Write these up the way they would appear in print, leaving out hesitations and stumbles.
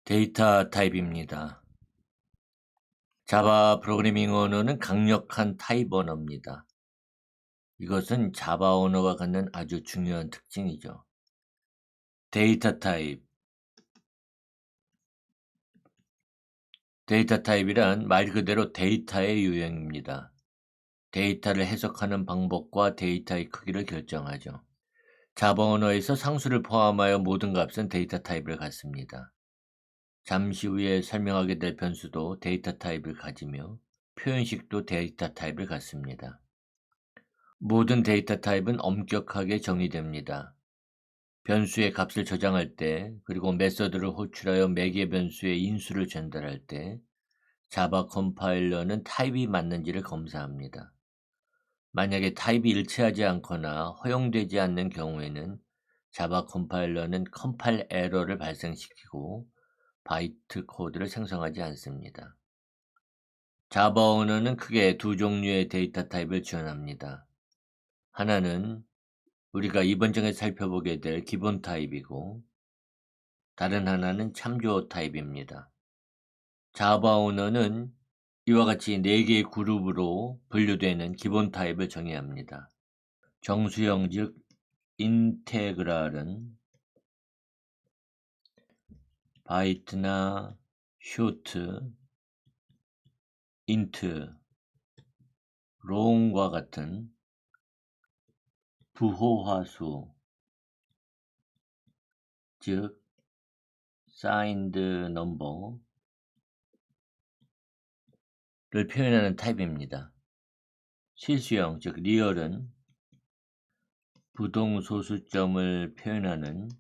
데이터 타입입니다. 자바 프로그래밍 언어는 강력한 타입 언어입니다. 이것은 자바 언어가 갖는 아주 중요한 특징이죠. 데이터 타입. 데이터 타입이란 말 그대로 데이터의 유형입니다. 데이터를 해석하는 방법과 데이터의 크기를 결정하죠. 자바 언어에서 상수를 포함하여 모든 값은 데이터 타입을 갖습니다. 잠시 후에 설명하게 될 변수도 데이터 타입을 가지며 표현식도 데이터 타입을 갖습니다. 모든 데이터 타입은 엄격하게 정의됩니다. 변수의 값을 저장할 때, 그리고 메서드를 호출하여 매개 변수의 인수를 전달할 때 자바 컴파일러는 타입이 맞는지를 검사합니다. 만약에 타입이 일치하지 않거나 허용되지 않는 경우에는 자바 컴파일러는 컴파일 에러를 발생시키고 바이트 코드를 생성하지 않습니다. 자바 언어는 크게 두 종류의 데이터 타입을 지원합니다. 하나는 우리가 이번 장에 살펴보게 될 기본 타입이고, 다른 하나는 참조 타입입니다. 자바 언어는 이와 같이 4개의 그룹으로 분류되는 기본 타입을 정의합니다. 정수형 즉 인테그랄은 바이트나 쇼트, 인트, 롱과 같은 부호화수 즉 사인드 넘버를 표현하는 타입입니다. 실수형 즉 리얼은 부동소수점을 표현하는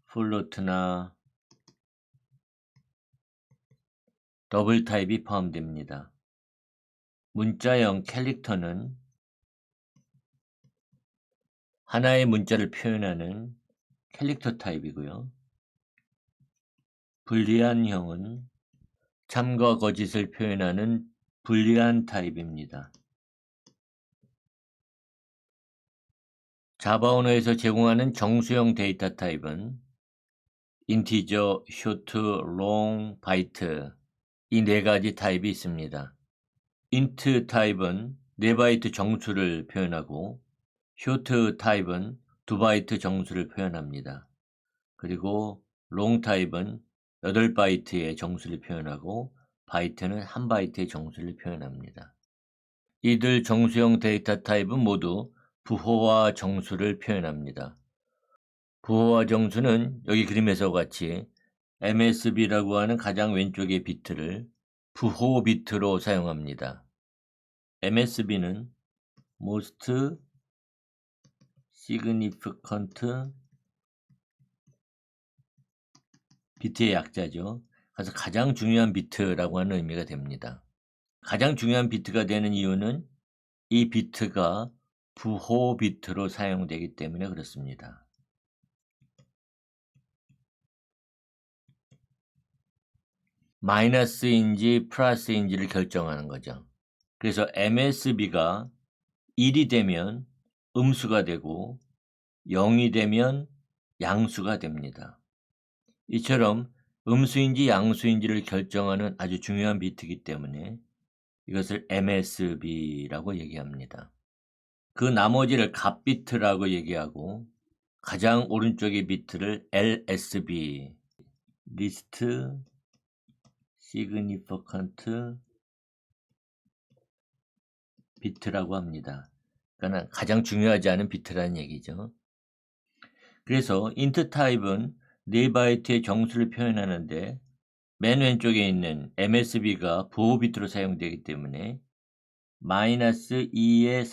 플로트나 더블 타입이 포함됩니다. 문자형 캐릭터는 하나의 문자를 표현하는 캐릭터 타입이고요. 불리안형은 참과 거짓을 표현하는 불리안 타입입니다. 자바 언어에서 제공하는 정수형 데이터 타입은 인티저, 쇼트, 롱, 바이트 이 4가지 타입이 있습니다. 인트 타입은 4바이트 정수를 표현하고 쇼트 타입은 2바이트 정수를 표현합니다. 그리고 롱 타입은 8바이트의 정수를 표현하고 바이트는 1바이트의 정수를 표현합니다. 이들 정수형 데이터 타입은 모두 부호와 정수를 표현합니다. 부호와 정수는 여기 그림에서 같이 MSB라고 하는 가장 왼쪽의 비트를 부호 비트로 사용합니다. MSB는 Most Significant 비트의 약자죠. 그래서 가장 중요한 비트라고 하는 의미가 됩니다. 가장 중요한 비트가 되는 이유는 이 비트가 부호 비트로 사용되기 때문에 그렇습니다. 마이너스인지 플러스인지를 결정하는 거죠. 그래서 MSB가 1이 되면 음수가 되고 0이 되면 양수가 됩니다. 이처럼 음수인지 양수인지를 결정하는 아주 중요한 비트이기 때문에 이것을 MSB라고 얘기합니다. 그 나머지를 값비트라고 얘기하고 가장 오른쪽의 비트를 LSB, Least Significant 비트라고 합니다. 그러니까 가장 중요하지 않은 비트라는 얘기죠. 그래서 int 타입은 4바이트의 정수를 표현하는데 맨 왼쪽에 있는 MSB가 부호 비트로 사용되기 때문에 마이너스 2의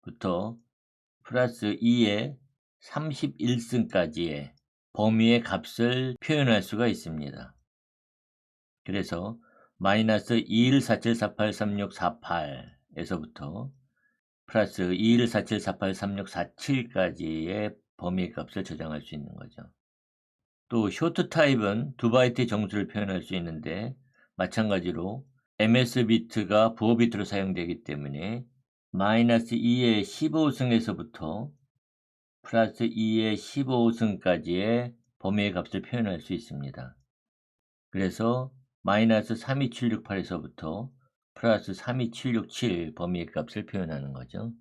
31승부터 플러스 2의 31승까지의 범위의 값을 표현할 수가 있습니다. 그래서 마이너스 2147483648에서부터 플러스 2147483647까지의 범위의 값을 저장할 수 있는 거죠. 또 쇼트 타입은 2바이트의 정수를 표현할 수 있는데 마찬가지로 MS 비트가 부호 비트로 사용되기 때문에 마이너스 2의 15승에서부터 플러스 2의 15승까지의 범위의 값을 표현할 수 있습니다. 그래서 마이너스 32768에서부터 플러스 32767 범위의 값을 표현하는 거죠.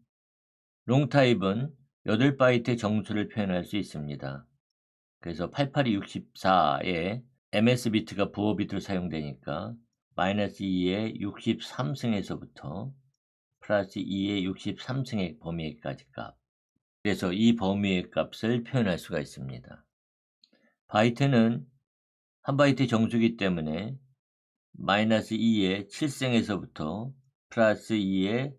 롱타입은 8바이트의 정수를 표현할 수 있습니다. 그래서 8864에 ms 비트가 부호 비트로 사용되니까 마이너스 2의 63승에서부터 플러스 2의 63승의 범위의까지 값. 그래서 이 범위의 값을 표현할 수가 있습니다. 바이트는 1바이트 정수이기 때문에 마이너스 2의 7승에서부터 플러스 2의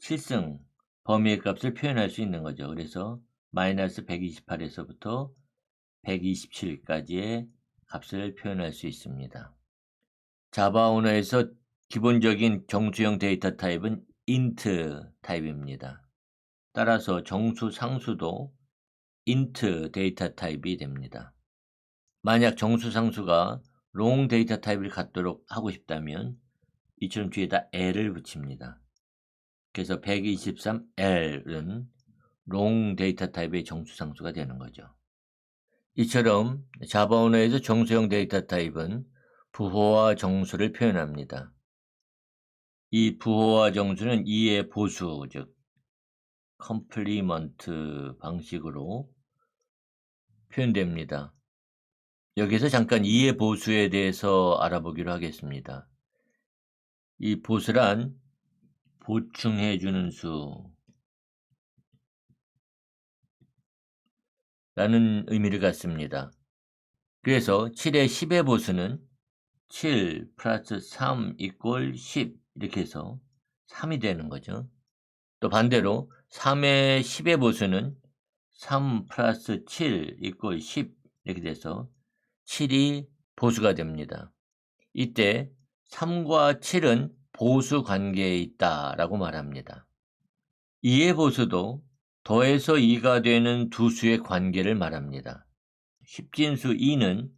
7승 범위의 값을 표현할 수 있는 거죠. 그래서 마이너스 128에서부터 127까지의 값을 표현할 수 있습니다. 자바 언어에서 기본적인 정수형 데이터 타입은 int 타입입니다. 따라서 정수 상수도 int 데이터 타입이 됩니다. 만약 정수 상수가 long 데이터 타입을 갖도록 하고 싶다면 이처럼 뒤에다 l을 붙입니다. 그래서 123L은 long 데이터 타입의 정수 상수가 되는 거죠. 이처럼 자바 언어에서 정수형 데이터 타입은 부호와 정수를 표현합니다. 이 부호와 정수는 2의 보수, 즉 컴플리먼트 방식으로 표현됩니다. 여기서 잠깐 2의 보수에 대해서 알아보기로 하겠습니다. 이 보수란 보충해 주는 수 라는 의미를 갖습니다. 그래서 7의 10의 보수는 7 플러스 3 이꼴 10 이렇게 해서 3이 되는 거죠. 또 반대로 3의 10의 보수는 3 플러스 7 이꼴 10 이렇게 돼서 7이 보수가 됩니다. 이때 3과 7은 보수 관계에 있다라고 말합니다. 2의 보수도 더해서 2가 되는 두 수의 관계를 말합니다. 10진수 2는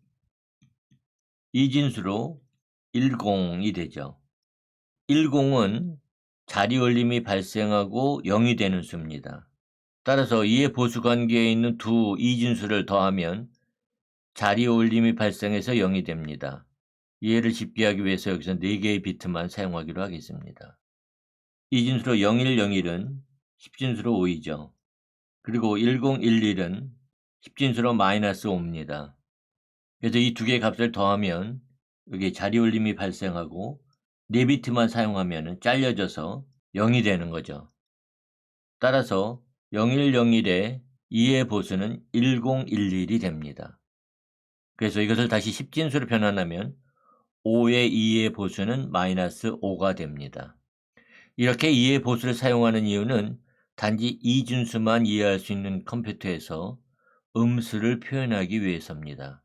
2진수로 10이 되죠. 10은 자리 올림이 발생하고 0이 되는 수입니다. 따라서 2의 보수 관계에 있는 두 이진수를 더하면 자리 올림이 발생해서 0이 됩니다. 이해를 쉽게 하기 위해서 여기서 4개의 비트만 사용하기로 하겠습니다. 이진수로 0101은 10진수로 5이죠. 그리고 1011은 10진수로 마이너스 5입니다. 그래서 이 두 개의 값을 더하면 여기 자리 올림이 발생하고 4비트만 사용하면 잘려져서 0이 되는 거죠. 따라서 0101의 2의 보수는 1011이 됩니다. 그래서 이것을 다시 10진수로 변환하면 5의 2의 보수는 마이너스 5가 됩니다. 이렇게 2의 보수를 사용하는 이유는 단지 이진수만 이해할 수 있는 컴퓨터에서 음수를 표현하기 위해서입니다.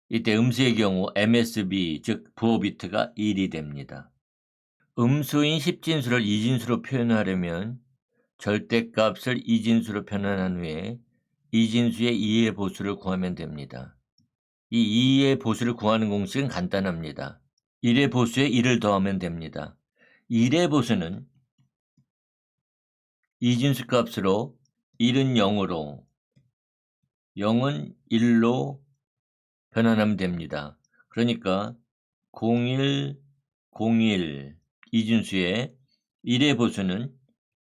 이때 음수의 경우 MSB, 즉 부호 비트가 1이 됩니다. 음수인 10진수를 이진수로 표현하려면 절대값을 이진수로 변환한 후에 이진수의 2의 보수를 구하면 됩니다. 이 2의 보수를 구하는 공식은 간단합니다. 1의 보수에 1을 더하면 됩니다. 1의 보수는 이진수 값으로 1은 0으로 0은 1로 변환하면 됩니다. 그러니까 01, 01 이진수의 1의 보수는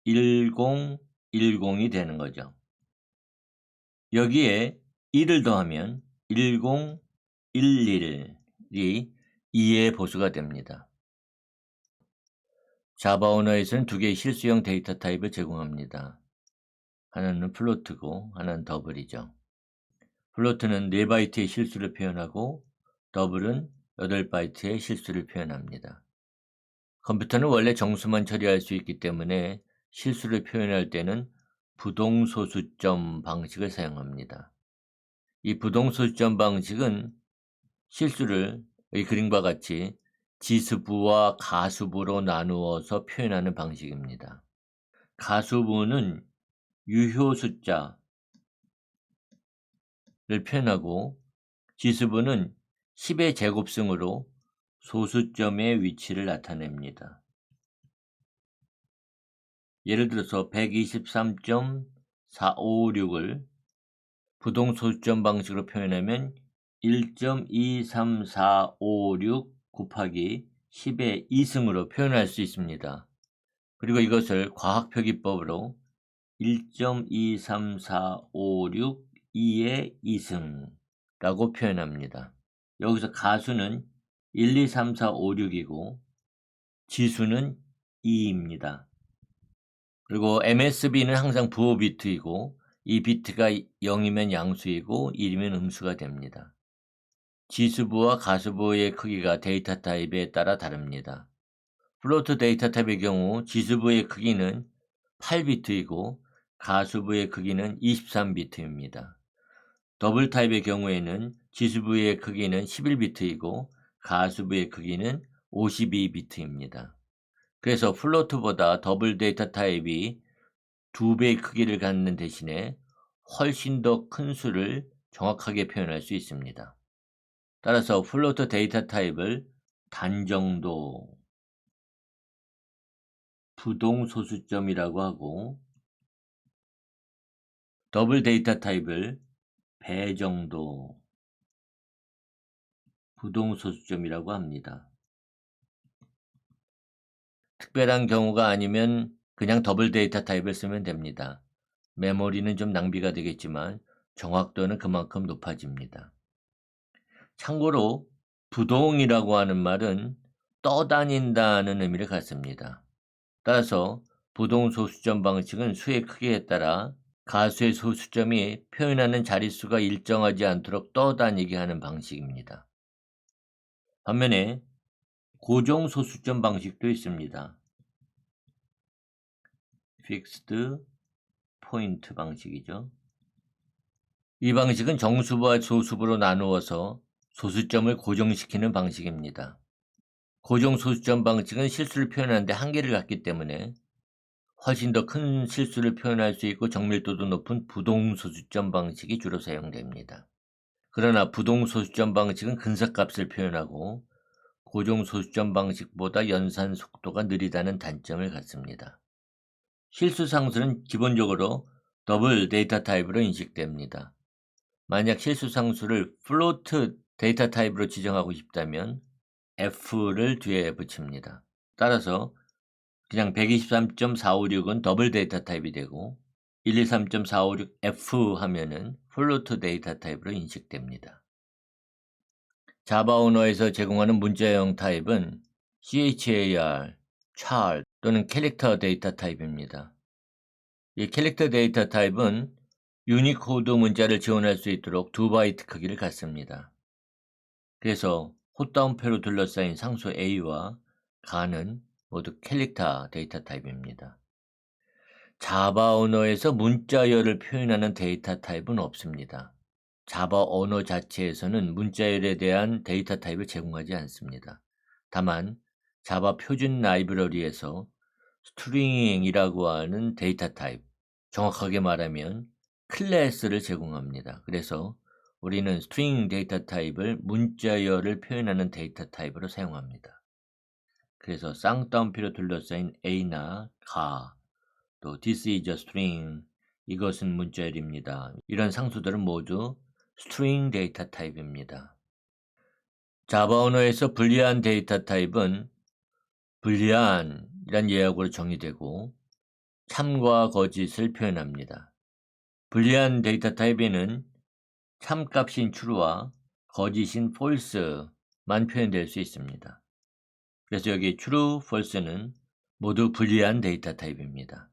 1010이 되는 거죠. 여기에 1을 더하면 1011이 2의 보수가 됩니다. 자바 언어에서는 두 개의 실수형 데이터 타입을 제공합니다. 하나는 플로트고 하나는 더블이죠. 플로트는 4바이트의 실수를 표현하고 더블은 8바이트의 실수를 표현합니다. 컴퓨터는 원래 정수만 처리할 수 있기 때문에 실수를 표현할 때는 부동소수점 방식을 사용합니다. 이 부동소수점 방식은 실수를 이 그림과 같이 지수부와 가수부로 나누어서 표현하는 방식입니다. 가수부는 유효 숫자를 표현하고 지수부는 10의 제곱승으로 소수점의 위치를 나타냅니다. 예를 들어서 123.456을 부동소수점 방식으로 표현하면 1.23456 곱하기 10의 2승으로 표현할 수 있습니다. 그리고 이것을 과학표기법으로 1.23456 2의 2승라고 표현합니다. 여기서 가수는 1, 2, 3, 4, 5, 6이고 지수는 2입니다. 그리고 MSB는 항상 부호 비트이고 이 비트가 0이면 양수이고 1이면 음수가 됩니다. 지수부와 가수부의 크기가 데이터 타입에 따라 다릅니다. 플로트 데이터 타입의 경우 지수부의 크기는 8비트이고 가수부의 크기는 23비트입니다. 더블 타입의 경우에는 지수부의 크기는 11비트이고 가수부의 크기는 52비트입니다. 그래서 플로트보다 더블 데이터 타입이 2배의 크기를 갖는 대신에 훨씬 더 큰 수를 정확하게 표현할 수 있습니다. 따라서 플로트 데이터 타입을 단정도, 부동소수점이라고 하고 더블 데이터 타입을 배정도, 부동소수점이라고 합니다. 특별한 경우가 아니면 그냥 더블 데이터 타입을 쓰면 됩니다. 메모리는 좀 낭비가 되겠지만 정확도는 그만큼 높아집니다. 참고로 부동이라고 하는 말은 떠다닌다는 의미를 갖습니다. 따라서 부동소수점 방식은 수의 크기에 따라 가수의 소수점이 표현하는 자릿수가 일정하지 않도록 떠다니게 하는 방식입니다. 반면에 고정소수점 방식도 있습니다. 픽스드 포인트 방식이죠. 이 방식은 정수부와 소수부로 나누어서 소수점을 고정시키는 방식입니다. 고정소수점 방식은 실수를 표현하는데 한계를 갖기 때문에 훨씬 더 큰 실수를 표현할 수 있고 정밀도도 높은 부동소수점 방식이 주로 사용됩니다. 그러나 부동소수점 방식은 근사값을 표현하고 고정소수점 방식보다 연산 속도가 느리다는 단점을 갖습니다. 실수 상수는 기본적으로 더블 데이터 타입으로 인식됩니다. 만약 실수 상수를 플로트 데이터 타입으로 지정하고 싶다면 F를 뒤에 붙입니다. 따라서 그냥 123.456은 더블 데이터 타입이 되고 123.456F 하면은 플로트 데이터 타입으로 인식됩니다. 자바 언어에서 제공하는 문자형 타입은 char, char 또는 캐릭터 데이터 타입입니다. 이 캐릭터 데이터 타입은 유니코드 문자를 지원할 수 있도록 2바이트 크기를 갖습니다. 그래서 폿다운표로 둘러싸인 상수 A와 가는 모두 캐릭터 데이터 타입입니다. 자바 언어에서 문자열을 표현하는 데이터 타입은 없습니다. 자바 언어 자체에서는 문자열에 대한 데이터 타입을 제공하지 않습니다. 다만 자바 표준 라이브러리에서 스트링이라고 하는 데이터 타입, 정확하게 말하면 클래스를 제공합니다. 그래서 우리는 스트링 데이터 타입을 문자열을 표현하는 데이터 타입으로 사용합니다. 그래서 쌍따옴표로 둘러싸인 A나 가, 또 this is a string, 이것은 문자열입니다. 이런 상수들은 모두 스트링 데이터 타입입니다. 자바 언어에서 불리한 데이터 타입은 불리한이란 예약으로 정의되고 참과 거짓을 표현합니다. 불리한 데이터 타입에는 참값인 true와 거짓인 false만 표현될 수 있습니다. 그래서 여기 true, false는 모두 불리한 데이터 타입입니다.